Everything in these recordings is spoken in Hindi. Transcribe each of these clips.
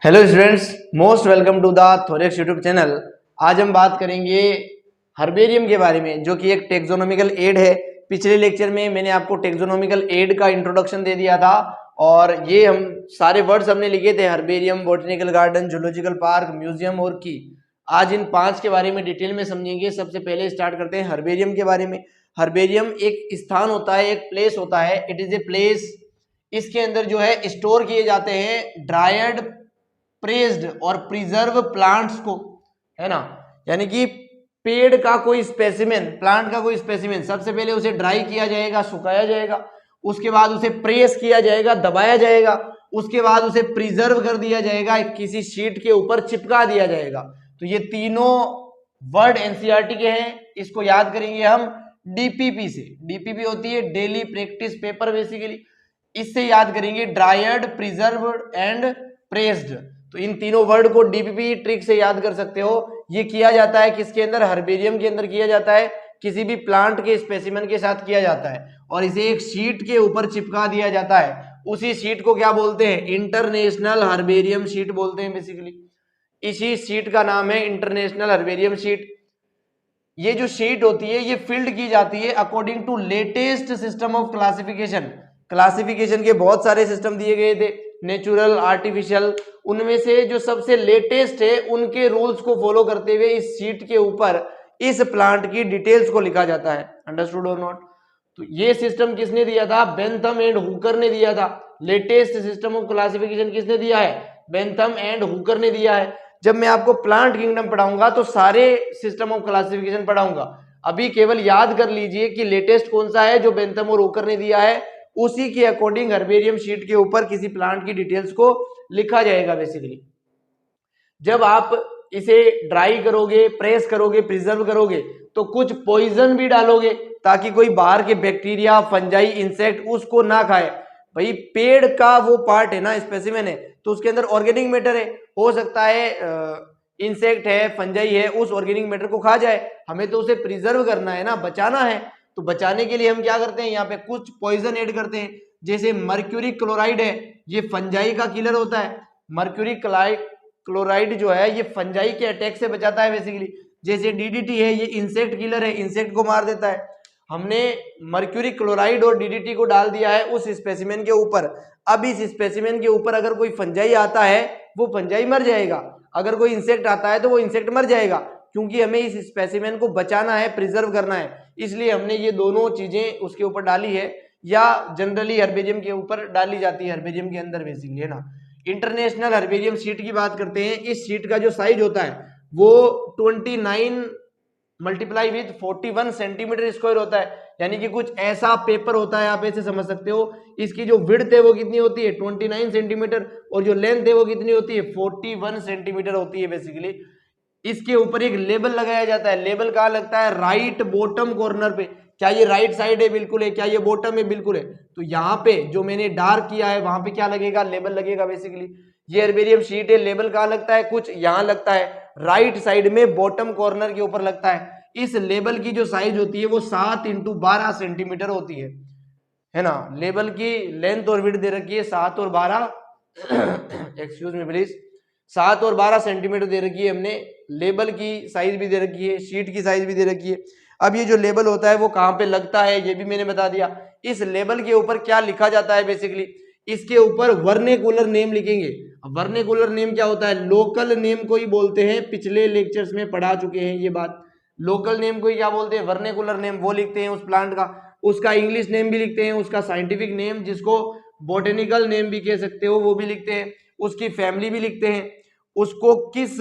Hello students, most welcome to the Thorax YouTube channel. आज हम बात करेंगे हर्बेरियम के बारे में, जो कि एक टेक्सोनोमिकल एड है। पिछले लेक्चर में मैंने आपको टेक्सोनोमिकल एड का इंट्रोडक्शन दे दिया था और ये हम सारे वर्ड्स हमने लिखे थे: herbarium, botanical garden, zoological park, museum और की। आज इन 5 के बारे में डिटेल में समझेंगे। सबसे पहले स्टार्ट करते हैं हर्बेरियम के बारे में। हर्बेरियम एक स्थान होता है, एक प्लेस होता है। It is a place. इसके अंदर जो है स्टोर किए जाते हैं ड्राइड, प्रेस्ड और प्रिजर्व प्लांट्स को, है ना। यानी कि पेड़ का कोई स्पेसिमेन, प्लांट का कोई स्पेसिमेन, सबसे पहले उसे ड्राई किया जाएगा, सुखाया जाएगा। उसके बाद उसे प्रेस किया जाएगा, दबाया जाएगा। उसके बाद उसे प्रिजर्व कर दिया जाएगा, किसी शीट के ऊपर चिपका दिया जाएगा। तो ये तीनों वर्ड एनसीईआरटी के हैं। इसको याद करेंगे हम डीपीपी से। डीपीपी होती है डेली प्रैक्टिस पेपर बेसिकली। इससे याद करेंगे ड्राइड, प्रिजर्व्ड एंड प्रेस्ड। तो इन तीनों वर्ड को डीपीपी ट्रिक से याद कर सकते हो। ये किया जाता है किसके अंदर? हर्बेरियम के अंदर किया जाता है। किसी भी प्लांट के स्पेसिमेन के साथ किया जाता है और इसे एक शीट के ऊपर चिपका दिया जाता है। उसी शीट को क्या बोलते हैं? इंटरनेशनल हर्बेरियम शीट बोलते हैं बेसिकली। इसी शीट का नाम है इंटरनेशनल हर्बेरियम शीट। ये जो शीट होती है ये फिल्ड की जाती है according to latest system of classification. Classification के बहुत सारे सिस्टम दिए गए थे, नेचुरल, आर्टिफिशियल। उनमें से जो सबसे लेटेस्ट है उनके रूल्स को फॉलो करते हुए इस शीट के ऊपर इस प्लांट की डिटेल्स को लिखा जाता है। अंडरस्टूड और नॉट? तो ये सिस्टम किसने दिया था? बेंथम एंड हुकर ने दिया था। लेटेस्ट सिस्टम ऑफ क्लासिफिकेशन किसने दिया है? बेंथम एंड हुकर ने दिया है। जब मैं आपको प्लांट किंगडम पढ़ाऊंगा तो सारे सिस्टम ऑफ क्लासिफिकेशन पढ़ाऊंगा। अभी केवल याद कर लीजिए कि लेटेस्ट कौन सा है जो बेंथम और हुकर ने दिया है। उसी के अकॉर्डिंग हर्बेरियम शीट के ऊपर किसी प्लांट की डिटेल्स को लिखा जाएगा बेसिकली। जब आप इसे ड्राई करोगे, प्रेस करोगे, प्रिजर्व करोगे तो कुछ पॉइजन भी डालोगे ताकि कोई बाहर के बैक्टीरिया, फंजाई, इंसेक्ट उसको ना खाए। भाई पेड़ का वो पार्ट है ना, स्पेसिमेन है, तो उसके अंदर ऑर्गेनिक मैटर है। हो सकता है इंसेक्ट है, फंजाई है, उस ऑर्गेनिक मैटर को खा जाए। हमें तो उसे प्रिजर्व करना है ना, बचाना है। तो बचाने के लिए हम क्या करते हैं? यहाँ पे कुछ पॉइजन ऐड करते हैं। जैसे मर्क्यूरी क्लोराइड है, ये फंजाई का किलर होता है। मर्क्यूरी क्लोराइड जो है ये फंजाई के अटैक से बचाता है बेसिकली। जैसे डीडीटी है, ये इंसेक्ट किलर है, इंसेक्ट को मार देता है। हमने मर्क्यूरी क्लोराइड और डीडीटी को डाल दिया है उस स्पेसिमेन के ऊपर। अब इस स्पेसिमेन के ऊपर अगर कोई फंजाई आता है वो फंजाई मर जाएगा, अगर कोई इंसेक्ट आता है तो वो इंसेक्ट मर जाएगा, क्योंकि हमें इस स्पेसिमेन को बचाना है, प्रिजर्व करना है। इसलिए हमने ये दोनों चीजें उसके ऊपर डाली है, या जनरली हर्बेरियम के ऊपर डाली जाती है, हर्बेरियम के अंदर बेसिकली, है ना। इंटरनेशनल हर्बेरियम शीट की बात करते हैं। इस शीट का जो साइज होता है वो 29 मल्टीप्लाई विथ 41 सेंटीमीटर स्क्वायर होता है। यानी कि कुछ ऐसा पेपर होता है, आप ऐसे समझ सकते हो। इसकी जो विड्थ है वो कितनी होती है? 29 सेंटीमीटर, और जो लेंथ है वो कितनी होती है? 41 सेंटीमीटर होती है बेसिकली। इसके ऊपर एक लेबल लगाया जाता है। लेबल कहाँ लगता है? राइट बॉटम कॉर्नर पे। क्या ये राइट साइड है? बिल्कुल है। क्या ये बॉटम है? बिल्कुल है। तो यहाँ पे जो मैंने डार्क किया है वहां पे क्या लगेगा? लेबल लगेगा बेसिकली। ये हर्बेरियम शीट है। लेबल कहाँ लगता है? कुछ यहाँ लगता है, राइट साइड में बॉटम कॉर्नर के ऊपर लगता है। इस लेबल की जो साइज होती है वो 7 × 12 सेंटीमीटर होती है ना। लेबल की लेंथ और विड्थ दे रखी है 7 और 12 एक्सक्यूज मी प्लीज, 7 और 12 सेंटीमीटर दे रखी है हमने। लेबल की साइज भी दे रखी है, शीट की साइज भी दे रखी है। अब ये जो लेबल होता है वो कहाँ पे लगता है ये भी मैंने बता दिया। इस लेबल के ऊपर क्या लिखा जाता है बेसिकली? इसके ऊपर वर्नेकुलर नेम लिखेंगे। वर्नेकुलर नेम क्या होता है? लोकल नेम को ही बोलते हैं। पिछले लेक्चर्स में पढ़ा चुके हैं ये बात। लोकल नेम को ही क्या बोलते हैं? Vernacular name. वो लिखते हैं उस प्लांट का, उसका इंग्लिश नेम भी लिखते हैं, उसका साइंटिफिक नेम जिसको बोटेनिकल नेम भी कह सकते हो वो भी लिखते हैं, उसकी फैमिली भी लिखते हैं, उसको किस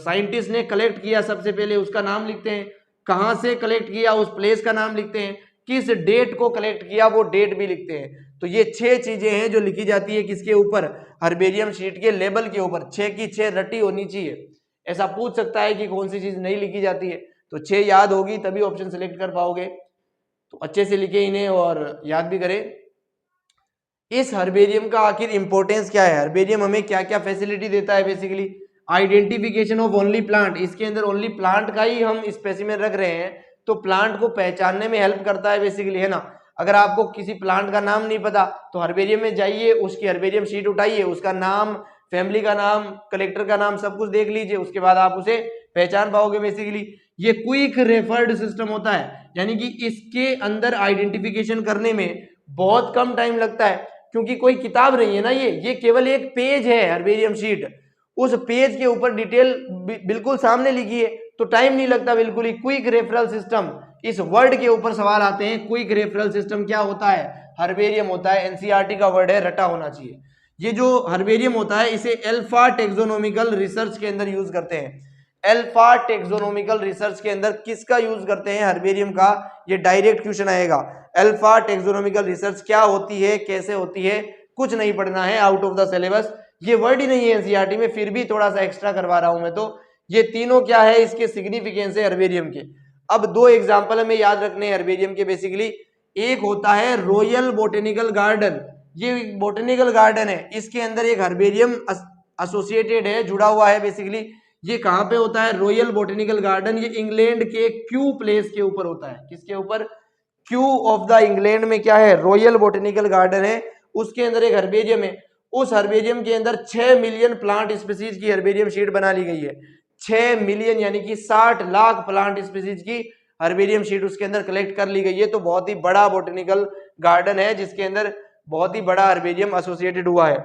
साइंटिस्ट ने कलेक्ट किया सबसे पहले उसका नाम लिखते हैं, कहाँ से कलेक्ट किया उस प्लेस का नाम लिखते हैं, किस डेट को कलेक्ट किया वो डेट भी लिखते हैं। तो ये 6 चीजें हैं जो लिखी जाती है किसके ऊपर? हर्बेरियम शीट के लेबल के ऊपर। 6 की 6 रटी होनी चाहिए। ऐसा पूछ सकता है कि कौन सी चीज नहीं लिखी जाती है, तो 6 याद होगी तभी ऑप्शन सेलेक्ट कर पाओगे। तो अच्छे से लिखे इन्हें और याद भी करें। इस हर्बेरियम का आखिर इंपॉर्टेंस क्या है? हर्बेरियम हमें क्या क्या फैसिलिटी देता है basically? Identification of only plant. इसके अंदर ओनली प्लांट का ही हम स्पेसिमेन रख रहे हैं, तो प्लांट को पहचानने में हेल्प करता है बेसिकली, है ना। अगर आपको किसी प्लांट का नाम नहीं पता तो हर्बेरियम में जाइए, उसकी हर्बेरियम शीट उठाइए, उसका नाम, फैमिली का नाम, कलेक्टर का नाम, सब कुछ देख लीजिए, उसके बाद आप उसे पहचान पाओगे बेसिकली। ये क्विक रेफर्ड सिस्टम होता है, यानी कि इसके अंदर आइडेंटिफिकेशन करने में बहुत कम टाइम लगता है, क्योंकि कोई किताब नहीं है ना, ये केवल एक पेज है हर्बेरियम शीट। उस पेज के ऊपर डिटेल बिल्कुल सामने लिखी है, तो टाइम नहीं लगता बिल्कुल ही। क्विक रेफरल सिस्टम, इस वर्ड के ऊपर सवाल आते हैं। क्विक रेफरल सिस्टम क्या होता है? हर्बेरियम होता है। एनसीईआरटी का वर्ड है, रटा होना चाहिए। ये जो हर्बेरियम होता है इसे अल्फा टेक्सोनोमिकल रिसर्च के अंदर यूज करते हैं। अल्फा टेक्सोनोमिकल रिसर्च के अंदर किसका यूज करते हैं? हर्बेरियम का। ये डायरेक्ट क्वेश्चन आएगा। अल्फा टेक्सोनोमिकल रिसर्च क्या होती है, कैसे होती है, कुछ नहीं पढ़ना है, आउट ऑफ द सिलेबस। ये वर्ड ही नहीं है एनसीईआरटी में, फिर भी थोड़ा सा एक्स्ट्रा करवा रहा हूं मैं। तो ये तीनों क्या है, इसके सिग्निफिकेंस है हर्बेरियम के। अब दो एग्जांपल हमें याद रखने हैं हर्बेरियम के बेसिकली। एक होता है रॉयल बोटेनिकल गार्डन, ये बोटेनिकल गार्डन है, इसके अंदर एक हर्बेरियम एसोसिएटेड है, जुड़ा हुआ है बेसिकली। ये कहां पे होता है? Royal botanical garden. ये इंग्लैंड के क्यू प्लेस के ऊपर होता है। किसके ऊपर? क्यू ऑफ द इंग्लैंड में क्या है? रॉयल बोटेनिकल गार्डन है, उसके अंदर एक हर्बेरियम है। उस हर्बेरियम के अंदर 6 मिलियन प्लांट स्पीसीज की हर्बेरियम शीट बना ली गई है। 6 मिलियन यानी कि 60 लाख प्लांट स्पीसीज की हर्बेरियम शीट उसके अंदर कलेक्ट कर ली गई है। तो बहुत ही बड़ा बोटेनिकल गार्डन है, जिसके अंदर बहुत ही बड़ा हर्बेरियम एसोसिएटेड हुआ है।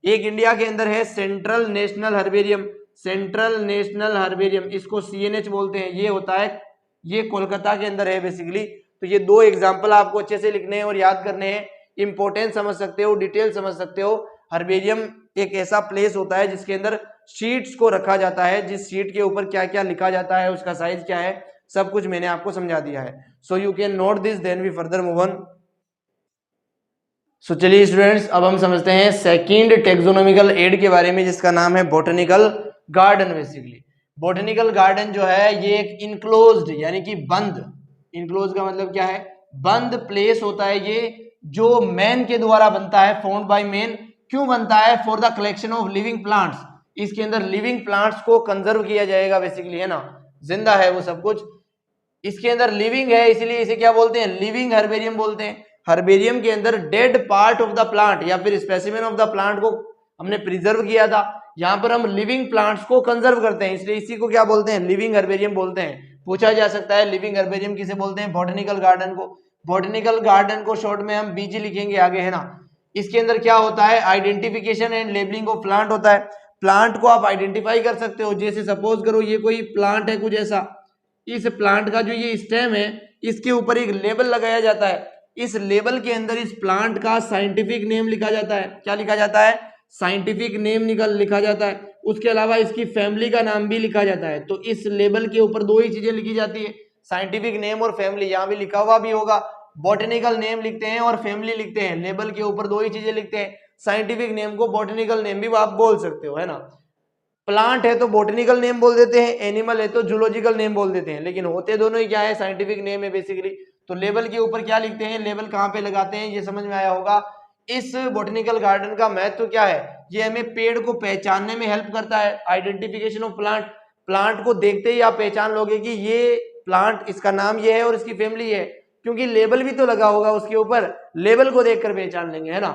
एक इंडिया के अंदर है central national herbarium. Central national herbarium, इसको सीएनएच बोलते हैं। ये होता है, ये कोलकाता के अंदर है बेसिकली। तो ये दो एग्जांपल आपको अच्छे से लिखने हैं और याद करने हैं। इंपॉर्टेंस समझ सकते हो, डिटेल समझ सकते हो। हर्बेरियम एक ऐसा प्लेस होता है जिसके अंदर शीट्स को रखा जाता है, जिस शीट के ऊपर क्या क्या लिखा जाता है, उसका साइज क्या है, सब कुछ मैंने आपको समझा दिया है। So you can note this, then we further move on. So चलिए स्टूडेंट्स, अब हम समझते हैं सेकंड टेक्सोनोमिकल एड के बारे में, जिसका नाम है botanical garden. Basically botanical garden जो है ये एक इनक्लोज्ड यानी कि बंद, इनक्लोज का मतलब क्या है? बंद प्लेस होता है ये, जो मैन के द्वारा बनता है, फाउंड बाय मैन। क्यों बनता है? For the collection of living plants. इसके अंदर लिविंग प्लांट्स को कंजर्व किया जाएगा बेसिकली, है ना, जिंदा है वो सब कुछ, इसके अंदर लिविंग है, इसलिए इसे क्या बोलते हैं? लिविंग हर्बेरियम बोलते हैं। हर्बेरियम के अंदर dead part of the plant या फिर स्पेसिमेन ऑफ द प्लांट को हमने प्रिजर्व किया था। यहाँ पर हम लिविंग प्लांट्स को कंजर्व करते हैं, इसलिए इसी को क्या बोलते हैं? लिविंग हर्बेरियम बोलते हैं। पूछा जा सकता है लिविंग हर्बेरियम किसे बोलते हैं? बॉटनिकल गार्डन को। बॉटनिकल गार्डन को शॉर्ट में हम बीजी लिखेंगे आगे, है ना। इसके अंदर क्या होता है? Identification and labelling of plant होता है। प्लांट को आप आइडेंटिफाई कर सकते हो। जैसे सपोज करो ये कोई प्लांट है कुछ ऐसा, इस प्लांट का जो ये स्टेम है, इसके ऊपर एक लेबल लगाया जाता है। इस लेबल के अंदर इस प्लांट का साइंटिफिक नेम लिखा जाता है। क्या लिखा जाता है? साइंटिफिक नेम लिखा जाता है। उसके अलावा इसकी फैमिली का नाम भी लिखा जाता है। तो इस लेबल के ऊपर दो ही चीजें लिखी जाती है, साइंटिफिक नेम और फैमिली। यहाँ भी लिखा हुआ भी होगा, बॉटनिकल नेम लिखते हैं और फैमिली लिखते हैं। लेबल के ऊपर दो ही चीजें लिखते हैं, साइंटिफिक नेम को बॉटनिकल नेम भी आप बोल सकते हो, है ना। प्लांट है तो बॉटनिकल नेम बोल देते हैं, एनिमल है तो जूलॉजिकल नेम बोल देते हैं, लेकिन होते दोनों ही क्या है? साइंटिफिक नेम है बेसिकली। तो लेबल के ऊपर क्या लिखते हैं, लेबल कहाँ पे लगाते हैं, ये समझ में आया होगा। इस बॉटनिकल गार्डन का महत्व क्या है? ये हमें पेड़ को पहचानने में हेल्प करता है, आइडेंटिफिकेशन ऑफ प्लांट। प्लांट को देखते ही आप पहचान लोगे कि ये प्लांट, इसका नाम ये है और इसकी फैमिली है, क्योंकि लेबल भी तो लगा होगा उसके ऊपर, लेबल को देखकर पहचान लेंगे, है ना।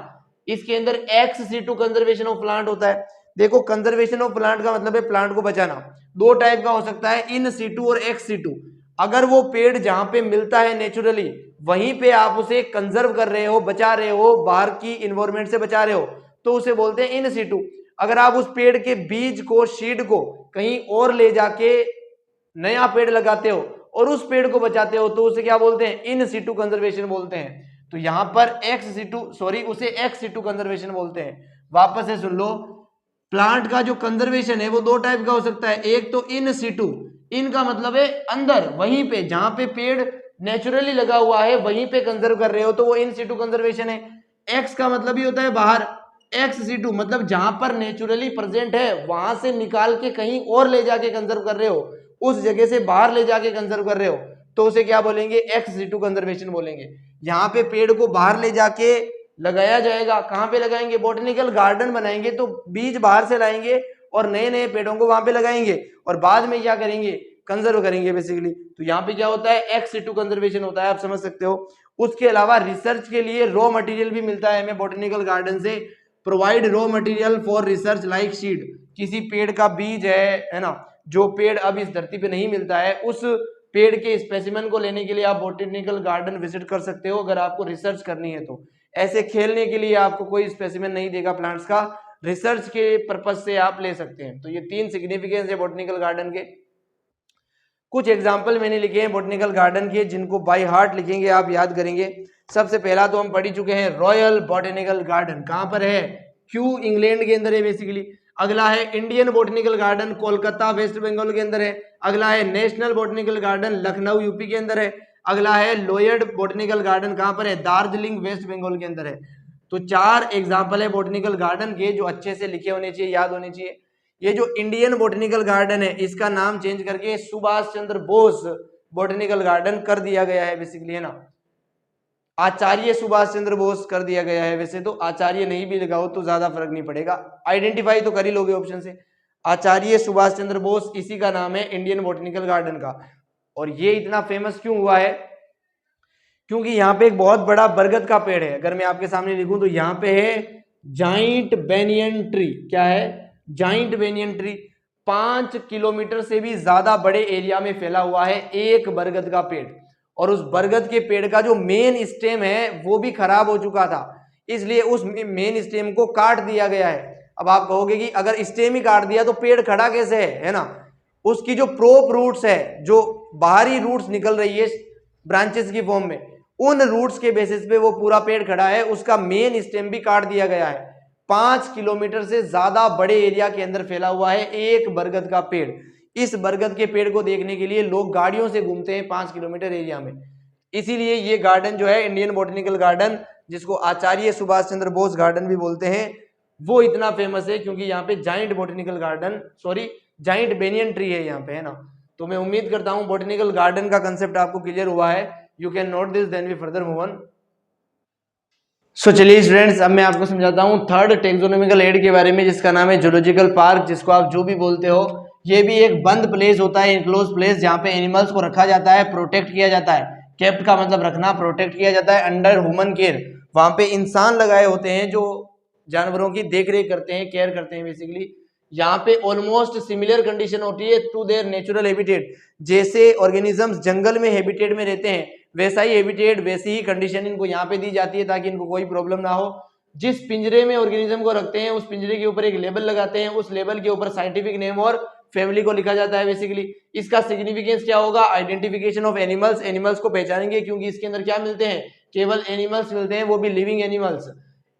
इसके अंदर ex situ conservation of plant होता है। देखो, कंजर्वेशन ऑफ प्लांट का मतलब है प्लांट को बचाना। दो टाइप का हो सकता है, इन सीटू और एक्स सीटू। अगर वो पेड़ जहां पे मिलता है नेचुरली, वहीं पे आप उसे कंजर्व कर रहे हो, बचा रहे हो, बाहर की इन्वायरमेंट से बचा रहे हो, तो उसे बोलते हैं इन सीटू। अगर आप उस पेड़ के बीज को, सीड को कहीं और ले जाके नया पेड़ लगाते हो और उस पेड़ को बचाते हो, तो उसे क्या बोलते हैं? इन सीटू कंजर्वेशन बोलते हैं। तो यहां पर उसे एक्स सीटू कंजर्वेशन बोलते हैं। वापस से सुन लो, प्लांट का जो कंजर्वेशन है वो दो टाइप का हो सकता है। एक तो इन सीटू, इन का मतलब है अंदर, वहीं पे जहां पे पेड़ नेचुरली लगा हुआ है वहीं पे कंजर्व कर रहे हो, तो वो इन सीटू कंजर्वेशन है। एक्स का मतलब ही होता है बाहर, एक्स सीटू मतलब जहां पर नेचुरली प्रेजेंट है वहां से निकाल के कहीं और ले जाके कंजर्व कर रहे हो, उस जगह से बाहर ले जाके कंजर्व कर रहे हो, तो उसे क्या बोलेंगे? एक्स सीटू कंजर्वेशन बोलेंगे। यहाँ पे पेड़ को बाहर ले जाके लगाया जाएगा। कहाँ पे लगाएंगे? बॉटनिकल गार्डन बनाएंगे तो बीज बाहर से लाएंगे और नए नए पेड़ों को वहां पे लगाएंगे और बाद में क्या करेंगे? कंजर्व करेंगे बेसिकली। तो यहाँ पे क्या होता है? एक्स सीटू कंजर्वेशन होता है, आप समझ सकते हो। उसके अलावा रिसर्च के लिए रॉ मटेरियल भी मिलता है हमें बॉटनिकल गार्डन से। Provide raw material for research like seed, किसी पेड़ का बीज है ना, जो पेड़ अब इस धरती पे नहीं मिलता है, उस पेड़ के स्पेसिमेन को लेने के लिए आप बॉटेनिकल गार्डन विजिट कर सकते हो अगर आपको रिसर्च करनी है तो। ऐसे खेलने के लिए आपको कोई स्पेसिमेन नहीं देगा प्लांट्स का, रिसर्च के पर्पज से आप ले सकते हैं। तो ये 3 सिग्निफिकेंस है बॉटेनिकल गार्डन के। कुछ एग्जाम्पल मैंने लिखे हैं बॉटेनिकल गार्डन के, जिनको बाय हार्ट लिखेंगे आप, याद करेंगे। सबसे पहला तो हम पढ़ ही चुके हैं, रॉयल बॉटेनिकल गार्डन कहां पर है, क्यू इंग्लैंड के अंदर है बेसिकली। अगला है Indian botanical garden, Kolkata West Bengal के अंदर है। अगला है national botanical garden, Lucknow UP के अंदर है। अगला है लोयड बॉटेनिकल गार्डन, कहां पर है, दार्जिलिंग वेस्ट बंगाल के अंदर है। तो 4 एग्जाम्पल है बॉटेनिकल गार्डन के जो अच्छे से लिखे होने चाहिए, याद होने चाहिए। ये जो इंडियन बॉटेनिकल गार्डन है इसका नाम चेंज करके सुभाष चंद्र बोस बॉटेनिकल गार्डन कर दिया गया है बेसिकली, है ना। आचार्य सुभाष चंद्र बोस कर दिया गया है, वैसे तो आचार्य नहीं भी लगाओ तो ज्यादा फर्क नहीं पड़ेगा, आइडेंटिफाई तो कर ही लोगे ऑप्शन से। आचार्य सुभाष चंद्र बोस, इसी का नाम है इंडियन बॉटेनिकल गार्डन का। और ये इतना फेमस क्यों हुआ है, क्योंकि यहाँ पे एक बहुत बड़ा बरगद का पेड़ है। अगर मैं आपके सामने लिखूं तो यहाँ पे है जाइंट बेनियन ट्री, क्या है, जाइंट बेनियन ट्री। 5 किलोमीटर से भी ज्यादा बड़े एरिया में फैला हुआ है एक बरगद का पेड़। और उस बरगद के पेड़ का जो मेन स्टेम है वो भी खराब हो चुका था, इसलिए उस मेन स्टेम को काट दिया गया है। अब आप कहोगे कि अगर स्टेम ही काट दिया तो पेड़ खड़ा कैसे है ना। उसकी जो प्रोप रूट्स है, जो बाहरी रूट्स निकल रही है ब्रांचेस की फॉर्म में, उन रूट्स के बेसिस पे वो पूरा पेड़ खड़ा है, उसका मेन स्टेम भी काट दिया गया है। 5 किलोमीटर से ज्यादा बड़े एरिया के अंदर फैला हुआ है एक बरगद का पेड़। इस बरगद के पेड़ को देखने के लिए लोग गाड़ियों से घूमते हैं 5 किलोमीटर एरिया में। इसीलिए ये गार्डन जो है इंडियन बॉटेनिकल गार्डन, जिसको आचार्य सुभाष चंद्र बोस गार्डन भी बोलते हैं, वो इतना फेमस है क्योंकि यहाँ पे giant botanical garden, sorry giant banyan tree है यहाँ पे, है ना। तो मैं उम्मीद करता हूँ बॉटेनिकल गार्डन का कंसेप्ट आपको क्लियर हुआ है। You can note this, then we further move on. So चलिए स्टूडेंट्स, अब मैं आपको समझाता हूँ थर्ड टेक्सोनोमिकल एड के बारे में, जिसका नाम है जूलॉजिकल पार्क, जिसको आप जो भी बोलते हो। ये भी एक बंद प्लेस होता है, इनक्लोज प्लेस, जहाँ पे एनिमल्स को रखा जाता है, प्रोटेक्ट किया जाता है। केप्ट का मतलब रखना, प्रोटेक्ट किया जाता है अंडर ह्यूमन केयर। वहां पे इंसान लगाए होते हैं जो जानवरों की देख रेख करते हैं, केयर करते हैं बेसिकली। यहाँ पे ऑलमोस्ट सिमिलर कंडीशन होती है टू देयर नेचुरल हैबिटेट। जैसे ऑर्गेनिजम्स जंगल में हैबिटेट में रहते हैं, वैसा ही हैबिटेट, वैसी ही कंडीशन इनको यहाँ पे दी जाती है ताकि इनको कोई प्रॉब्लम ना हो। जिस पिंजरे में ऑर्गेनिज्म को रखते हैं उस पिंजरे के ऊपर एक लेबल लगाते हैं, उस लेबल के ऊपर साइंटिफिक नेम और फैमिली को लिखा जाता है बेसिकली। इसका सिग्निफिकेंस क्या होगा, आइडेंटिफिकेशन ऑफ एनिमल्स, एनिमल्स को पहचानेंगे क्योंकि इसके अंदर क्या मिलते हैं, केवल एनिमल्स मिलते हैं, वो भी लिविंग एनिमल्स।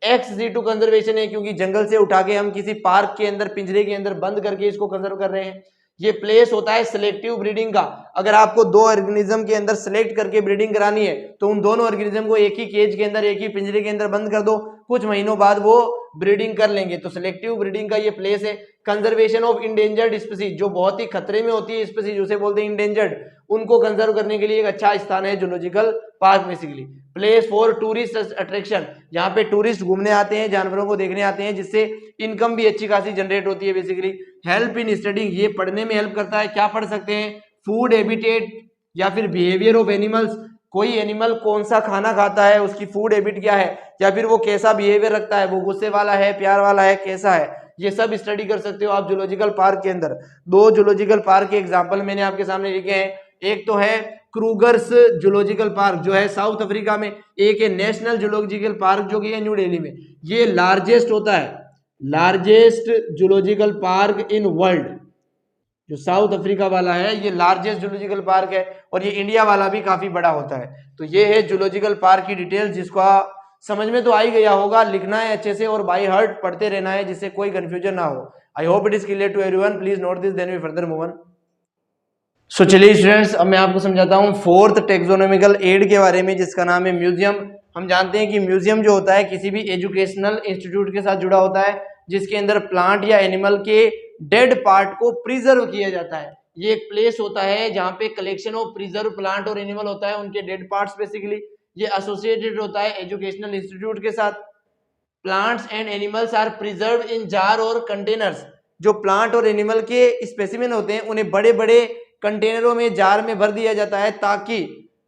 XG2 कंजर्वेशन है क्योंकि जंगल से उठा के हम किसी पार्क के अंदर, पिंजरे के अंदर बंद करके इसको कंजर्व कर रहे हैं। ये प्लेस होता है सिलेक्टिव ब्रीडिंग का। अगर आपको 2 ऑर्गेनिज्म के अंदर सिलेक्ट करके ब्रीडिंग करानी है तो उन दोनों ऑर्गेनिज्म को एक ही केज के अंदर, एक ही पिंजरे के अंदर बंद कर दो, कुछ महीनों बाद वो ब्रीडिंग कर लेंगे। तो सिलेक्टिव ब्रीडिंग का ये प्लेस है। कंजर्वेशन ऑफ इंडेंजर्ड स्पीसीज, जो बहुत ही खतरे में होती है स्पीसीज, उसे बोलते हैं इंडेंजर्ड, उनको कंजर्व करने के लिए एक अच्छा स्थान है zoological park basically. Place for tourist attraction, यहाँ पे टूरिस्ट घूमने आते हैं, जानवरों को देखने आते हैं, जिससे इनकम भी अच्छी खासी जनरेट होती है बेसिकली। हेल्प इन स्टडिंग, ये पढ़ने में हेल्प करता है। क्या पढ़ सकते हैं, फूड हैबिटेट या फिर बिहेवियर ऑफ एनिमल्स, कोई एनिमल कौन सा खाना खाता है, उसकी फूड हैबिट क्या है, या फिर वो कैसा बिहेवियर रखता है, वो गुस्से वाला है, प्यार वाला है, कैसा है, ये सब स्टडी कर सकते हो आप जूलॉजिकल पार्क के अंदर। 2 जूलॉजिकल पार्क के एग्जांपल मैंने आपके सामने लिखे हैं। एक तो है क्रूगर्स जूलॉजिकल पार्क जो है साउथ अफ्रीका में, एक है नेशनल जूलॉजिकल पार्क जो कि है न्यू दिल्ली में। ये लार्जेस्ट होता है, largest zoological park in world. जो साउथ अफ्रीका वाला है ये लार्जेस्ट जूलॉजिकल पार्क है, और ये इंडिया वाला भी काफी बड़ा होता है। तो ये है जूलॉजिकल पार्क की डिटेल्स, जिसको समझ में तो आ ही गया होगा, लिखना है अच्छे से और बाय हार्ट पढ़ते रहना है जिससे कोई कंफ्यूजन ना हो। I hope it is clear to everyone, please note this, then we further move on. So चलिए स्टूडेंट्स, अब मैं आपको समझाता हूँ फोर्थ टेक्सोनोमिकल एड के बारे में, जिसका नाम है म्यूजियम। हम जानते हैं कि म्यूजियम जो होता है किसी भी एजुकेशनल इंस्टीट्यूट के साथ जुड़ा होता है, जिसके अंदर प्लांट या एनिमल के डेड पार्ट को प्रिजर्व किया जाता है। ये एक प्लेस होता है जहाँ पे कलेक्शन ऑफ प्रिजर्व प्लांट और एनिमल होता है, उनके डेड पार्ट्स बेसिकली। ये एसोसिएटेड होता है एजुकेशनल इंस्टीट्यूट के साथ। Plants and animals are preserve in jar और कंटेनर्स। जो प्लांट और एनिमल के स्पेसिमेन होते हैं उन्हें बड़े बड़े कंटेनरों में, जार में भर दिया जाता है, ताकि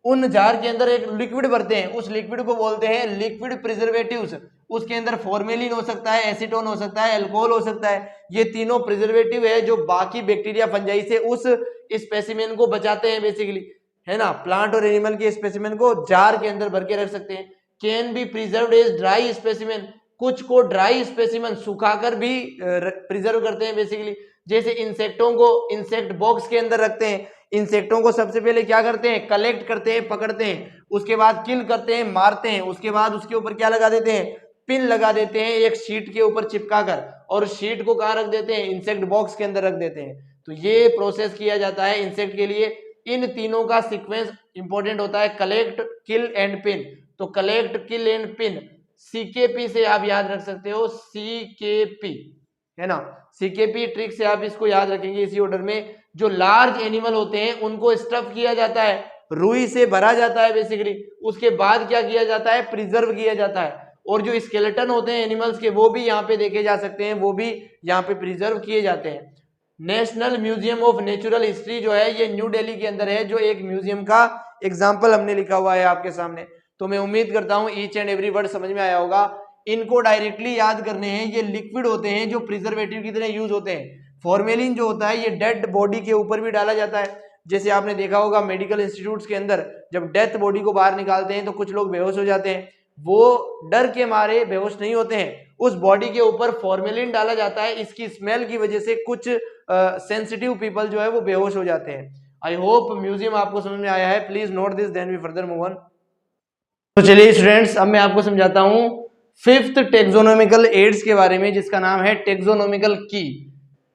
उन जार के अंदर एक लिक्विड भरते हैं, उस लिक्विड को बोलते हैं लिक्विड प्रिजर्वेटिव्स। उसके अंदर फॉर्मेलिन हो सकता है, एसीटोन हो सकता है, अल्कोहल हो सकता है। ये तीनों प्रिजर्वेटिव है जो बाकी बैक्टीरिया फंजाई से उस स्पेसिमेन को बचाते हैं बेसिकली, है ना। प्लांट और एनिमल के स्पेसिमेन को जार के अंदर भर के रख सकते हैं। Can be preserved as dry specimen, कुछ को ड्राई स्पेसिमेन सुखाकर भी प्रिजर्व करते हैं बेसिकली। जैसे इंसेक्टों को इंसेक्ट बॉक्स के अंदर रखते हैं। इंसेक्टों को सबसे पहले क्या करते हैं, कलेक्ट करते हैं, पकड़ते हैं, उसके बाद किल करते हैं, मारते हैं, उसके बाद उसके ऊपर क्या लगा देते हैं, पिन लगा देते हैं एक शीट के ऊपर चिपकाकर, और शीट को कहाँ रख देते हैं, इंसेक्ट बॉक्स के अंदर रख देते हैं। तो ये प्रोसेस किया जाता है इंसेक्ट के लिए। इन तीनों का सीक्वेंस इंपॉर्टेंट होता है, कलेक्ट, किल एंड पिन। तो collect, kill and pin, CKP से आप याद रख सकते हो, सीकेपी, है ना। सीकेपी ट्रिक से आप इसको याद रखेंगे इसी ऑर्डर में। जो लार्ज एनिमल होते हैं उनको स्टफ किया जाता है, रुई से भरा जाता है बेसिकली, उसके बाद क्या किया जाता है, प्रिजर्व किया जाता है। और जो स्केलेटन होते हैं एनिमल्स के वो भी यहाँ पे देखे जा सकते हैं, वो भी यहाँ पे प्रिजर्व किए जाते हैं। National museum of natural history जो है ये न्यू दिल्ली के अंदर है, जो एक म्यूजियम का एग्जाम्पल हमने लिखा हुआ है आपके सामने। तो मैं उम्मीद करता हूँ ईच एंड एवरी वर्ड समझ में आया होगा। इनको डायरेक्टली याद करने हैं, ये लिक्विड होते हैं जो प्रिजर्वेटिव की तरह यूज होते हैं। फॉर्मेलिन जो होता है ये डेड बॉडी के ऊपर भी डाला जाता है। जैसे आपने देखा होगा मेडिकल इंस्टीट्यूट्स के अंदर जब डेथ बॉडी को बाहर निकालते हैं तो कुछ लोग बेहोश हो जाते हैं, वो डर के मारे बेहोश नहीं होते हैं, उस बॉडी के ऊपर फॉर्मेलिन डाला जाता है। इसकी स्मेल की वजह से कुछ सेंसिटिव पीपल जो है वो बेहोश हो जाते हैं। आई होप म्यूजियम आपको समझ में आया है। Please note this, then we further move on. तो चलिए स्टूडेंट्स, अब मैं आपको समझाता हूँ फिफ्थ टेक्सोनोमिकल एड्स के बारे में, जिसका नाम है टेक्सोनोमिकल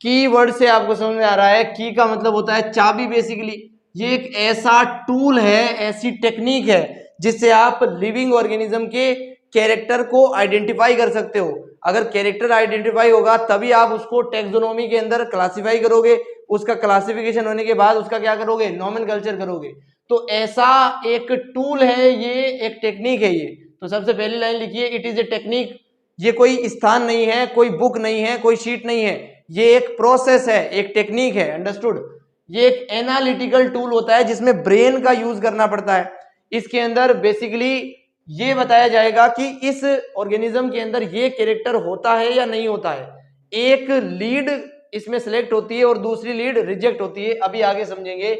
की वर्ड से आपको समझ में आ रहा है। की का मतलब होता है चाबी बेसिकली। ये एक ऐसा टूल है, ऐसी टेक्निक है जिससे आप लिविंग ऑर्गेनिज्म के कैरेक्टर को आइडेंटिफाई कर सकते हो। अगर कैरेक्टर आइडेंटिफाई होगा तभी आप उसको टेक्सोनोमी के अंदर क्लासिफाई करोगे, उसका क्लासिफिकेशन होने के बाद उसका क्या करोगे, नोमेनकल्चर करोगे। तो ऐसा एक टूल है, ये एक टेक्निक है ये। तो सबसे पहली लाइन लिखिए, इट इज ए टेक्निक। ये कोई स्थान नहीं है, कोई बुक नहीं है, कोई शीट नहीं है, ये एक प्रोसेस है, एक टेक्निक है, अंडरस्टूड। ये एक एनालिटिकल टूल होता है जिसमें ब्रेन का यूज करना पड़ता है। इसके अंदर बेसिकली ये बताया जाएगा कि इस ऑर्गेनिज्म के अंदर ये कैरेक्टर होता है या नहीं होता है। एक लीड इसमें सिलेक्ट होती है और दूसरी लीड रिजेक्ट होती है, अभी आगे समझेंगे।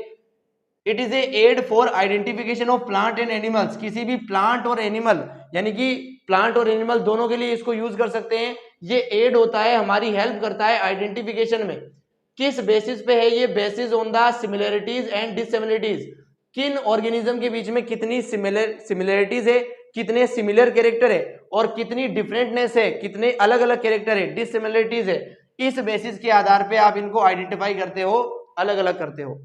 It is a aid for identification of plant and animals. किसी भी प्लांट और एनिमल, यानी कि प्लांट और एनिमल दोनों के लिए इसको यूज कर सकते हैं। ये एड होता है, हमारी हेल्प करता है आइडेंटिफिकेशन में। किस बेसिस पे है ये, basis on the similarities and dissimilarities. किन ऑर्गेनिज्म के बीच में कितनी सिमिलरिटीज है, कितने सिमिलर कैरेक्टर है, और कितनी डिफरेंटनेस है, कितने अलग अलग कैरेक्टर है, डिससिमिलरिटीज है। इस बेसिस के आधार पे आप इनको आइडेंटिफाई करते हो, अलग अलग करते हो।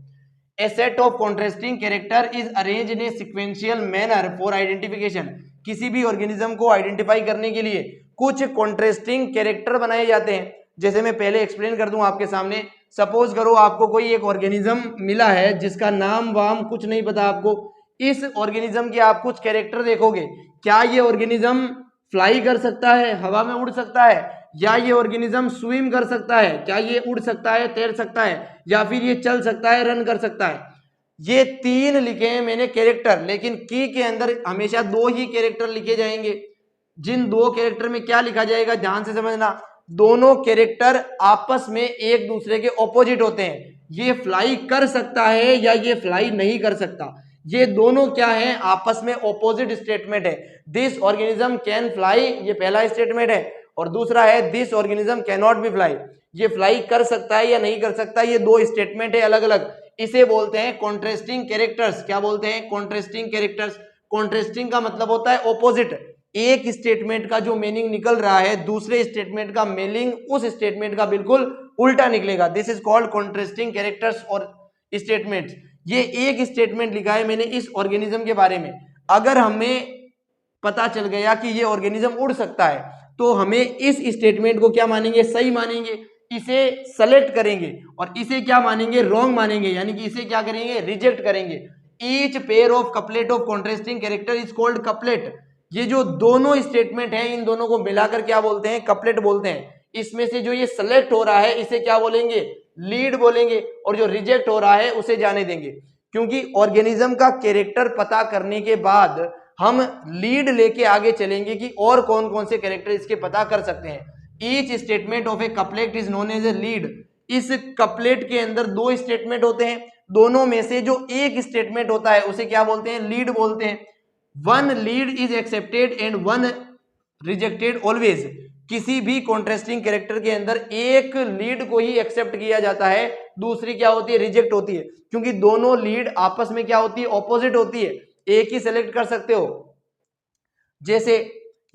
A set of contrasting character is arranged in a sequential manner for identification। किसी भी ऑर्गेनिज्म को आइडेंटिफाई करने के लिए कुछ कॉन्ट्रास्टिंग कैरेक्टर बनाए जाते हैं। जैसे मैं पहले एक्सप्लेन कर दूं आपके सामने। सपोज करो आपको कोई एक ऑर्गेनिज्म मिला है जिसका नाम वाम कुछ नहीं पता आपको। इस ऑर्गेनिज्म के आप कुछ कैरेक्टर देखोगे, क्या ये ऑर्गेनिज्म फ्लाई कर सकता है, हवा में उड़ सकता है, या ये ऑर्गेनिज्म स्विम कर सकता है, क्या ये उड़ सकता है, तैर सकता है, या फिर ये चल सकता है, रन कर सकता है। ये तीन लिखे हैं मैंने कैरेक्टर, लेकिन की के अंदर हमेशा दो ही कैरेक्टर लिखे जाएंगे। जिन दो कैरेक्टर में क्या लिखा जाएगा, ध्यान से समझना। दोनों कैरेक्टर आपस में एक दूसरे के ऑपोजिट होते हैं। ये फ्लाई कर सकता है या ये फ्लाई नहीं कर सकता। ये दोनों क्या है, आपस में ऑपोजिट स्टेटमेंट है। दिस ऑर्गेनिज्म कैन फ्लाई, ये पहला स्टेटमेंट है, और दूसरा है this organism can not be fly, ये फ्लाई कर सकता है या नहीं कर सकता। ये दो स्टेटमेंट है अलग अलग। इसे बोलते हैं कॉन्ट्रास्टिंग कैरेक्टर्स। क्या बोलते हैं, कॉन्ट्रास्टिंग कैरेक्टर्स। कॉन्ट्रास्टिंग का मतलब होता है ऑपोजिट। एक स्टेटमेंट का जो मीनिंग निकल रहा है, दूसरे स्टेटमेंट का मीनिंग उस स्टेटमेंट का बिल्कुल उल्टा निकलेगा। This is called contrasting characters और स्टेटमेंट्स। ये एक स्टेटमेंट लिखा है मैंने इस ऑर्गेनिज्म के बारे में। अगर हमें पता चल गया कि ये ऑर्गेनिज्म उड़ सकता है तो हमें इस स्टेटमेंट को क्या मानेंगे, सही मानेंगे, इसे सेलेक्ट करेंगे, और इसे क्या मानेंगे, रॉन्ग मानेंगे, यानी कि इसे क्या करेंगे, रिजेक्ट करेंगे। Each pair of couplet of contrasting character is called couplet. ये जो दोनों स्टेटमेंट है इन दोनों को मिलाकर क्या बोलते हैं, कपलेट बोलते हैं। इसमें से जो ये सेलेक्ट हो रहा है इसे क्या बोलेंगे, लीड बोलेंगे, और जो रिजेक्ट हो रहा है उसे जाने देंगे। क्योंकि ऑर्गेनिज्म का कैरेक्टर पता करने के बाद हम लीड लेके आगे चलेंगे कि और कौन कौन से कैरेक्टर इसके पता कर सकते हैं। Each statement of a couplet is known as a lead. इस कपलेट के अंदर दो स्टेटमेंट होते हैं, दोनों में से जो एक स्टेटमेंट होता है उसे क्या बोलते हैं, लीड बोलते हैं। One lead is accepted and one rejected always. किसी भी कॉन्ट्रास्टिंग कैरेक्टर के अंदर एक लीड को ही एक्सेप्ट किया जाता है, दूसरी क्या होती है, रिजेक्ट होती है, क्योंकि दोनों लीड आपस में क्या होती है, ऑपोजिट होती है, एक ही सेलेक्ट कर सकते हो। जैसे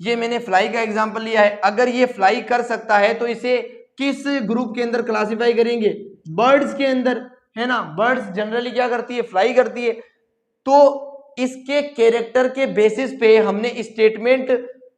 ये मैंने फ्लाई का एग्जांपल लिया है, अगर ये फ्लाई कर सकता है तो इसे किस ग्रुप के अंदर क्लासिफाई करेंगे, बर्ड्स के अंदर, है ना। बर्ड्स जनरली क्या करती है, फ्लाई करती है। तो इसके कैरेक्टर के बेसिस पे हमने स्टेटमेंट,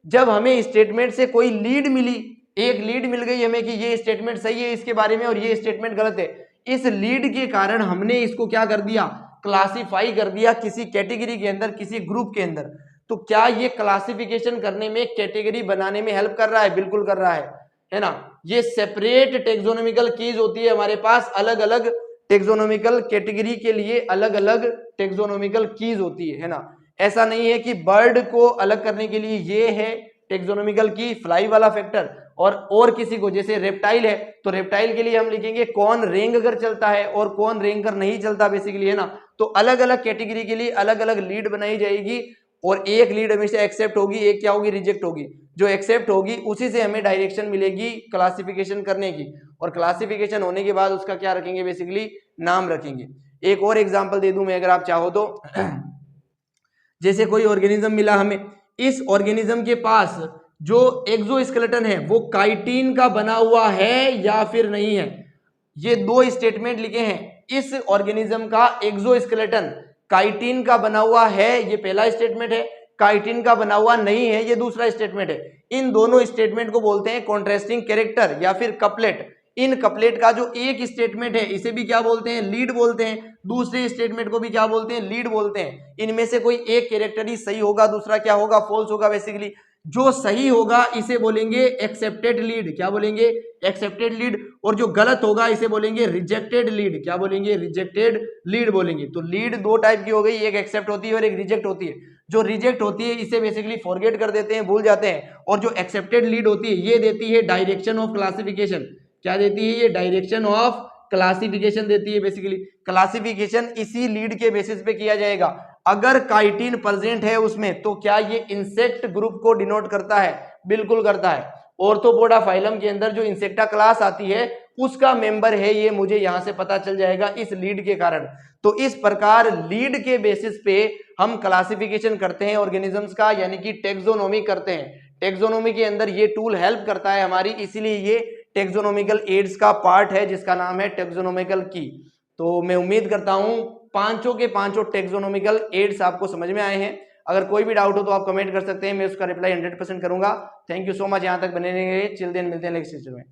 जब हमें स्टेटमेंट से कोई लीड मिली, एक लीड मिल गई हमें कि ये स्टेटमेंट सही है इसके बारे में और ये स्टेटमेंट गलत है, इस लीड के कारण हमने इसको क्या कर दिया, क्लासिफाई कर दिया किसी कैटेगरी के अंदर, किसी ग्रुप के अंदर। तो क्या ये क्लासिफिकेशन करने में, कैटेगरी बनाने में हेल्प कर रहा है, बिल्कुल कर रहा है ना। ये सेपरेट टेक्सोनोमिकल कीज होती है हमारे पास, अलग अलग टेक्सोनोमिकल कैटेगरी के लिए अलग अलग टेक्सोनोमिकल कीज होती है ना। ऐसा नहीं है कि बर्ड को अलग करने के लिए ये है टेक्सोनोमिकल की, फ्लाई वाला फैक्टर, और किसी को, जैसे रेप्टाइल है तो रेप्टाइल के लिए हम लिखेंगे कौन रेंग कर चलता है और कौन रेंग कर नहीं चलता बेसिकली, है ना। तो अलग अलग कैटेगरी के लिए अलग अलग लीड बनाई जाएगी और एक लीड हमेशा एक्सेप्ट होगी, एक क्या होगी, रिजेक्ट होगी। जो एक्सेप्ट होगी उसी से हमें डायरेक्शन मिलेगी क्लासिफिकेशन करने की, और क्लासिफिकेशन होने के बाद उसका क्या रखेंगे, बेसिकली नाम रखेंगे। एक और एग्जांपल दे दूं मैं अगर आप चाहो तो। जैसे कोई ऑर्गेनिज्म मिला हमें, इस ऑर्गेनिज्म के पास जो एक्सोस्केलेटन है वो काइटिन का बना हुआ है या फिर नहीं है। ये दो स्टेटमेंट लिखे हैं, इस ऑर्गेनिज्म का एक्सोस्केलेटन काइटिन का बना हुआ है, ये पहला स्टेटमेंट है, काइटिन का बना हुआ नहीं है, ये दूसरा स्टेटमेंट है। इन दोनों स्टेटमेंट को बोलते हैं कॉन्ट्रास्टिंग कैरेक्टर या फिर कपलेट। इन कपलेट का जो एक स्टेटमेंट है इसे भी क्या बोलते हैं, लीड बोलते हैं, दूसरे स्टेटमेंट को भी क्या बोलते हैं, लीड बोलते हैं। इनमें से कोई एक कैरेक्टर ही सही होगा, दूसरा क्या होगा, फॉल्स होगा बेसिकली। जो सही होगा इसे बोलेंगे एक्सेप्टेड लीड, क्या बोलेंगे, एक्सेप्टेड लीड, और जो गलत होगा इसे बोलेंगे रिजेक्टेड लीड, क्या बोलेंगे, रिजेक्टेड लीड बोलेंगे। तो लीड दो टाइप की हो गई, एक एक्सेप्ट होती है और एक रिजेक्ट होती है। जो रिजेक्ट होती है इसे बेसिकली फॉरगेट कर देते हैं, भूल जाते हैं, और जो एक्सेप्टेड लीड होती है ये देती है डायरेक्शन ऑफ क्लासिफिकेशन। क्या देती है, ये डायरेक्शन ऑफ क्लासिफिकेशन देती है बेसिकली। क्लासिफिकेशन इसी लीड के बेसिस पे किया जाएगा। अगर काइटिन प्रेजेंट है उसमें तो क्या ये इंसेक्ट ग्रुप को डिनोट करता है, बिल्कुल करता है। ऑर्थोपोडा फाइलम के अंदर जो इंसेक्टा क्लास आती है उसका मेंबर है ये, मुझे यहां से पता चल जाएगा इस लीड के कारण। तो इस प्रकार लीड के बेसिस पे हम क्लासिफिकेशन करते हैं ऑर्गेनिजम्स का, यानी कि टेक्सोनोमी करते हैं। टेक्सोनोमी के अंदर ये टूल हेल्प करता है हमारी, इसीलिए ये टेक्सोनोमिकल एड्स का पार्ट है जिसका नाम है टेक्सोनोमिकल की। तो मैं उम्मीद करता हूं पांचों के पांचों टेक्सोनोमिकल एड्स आपको समझ में आए हैं। अगर कोई भी डाउट हो तो आप कमेंट कर सकते हैं, मैं उसका रिप्लाई 100% करूंगा। थैंक यू सो मच, यहां तक बने रहिए। चिल देन, मिलते हैं नेक्स्ट सेशन में।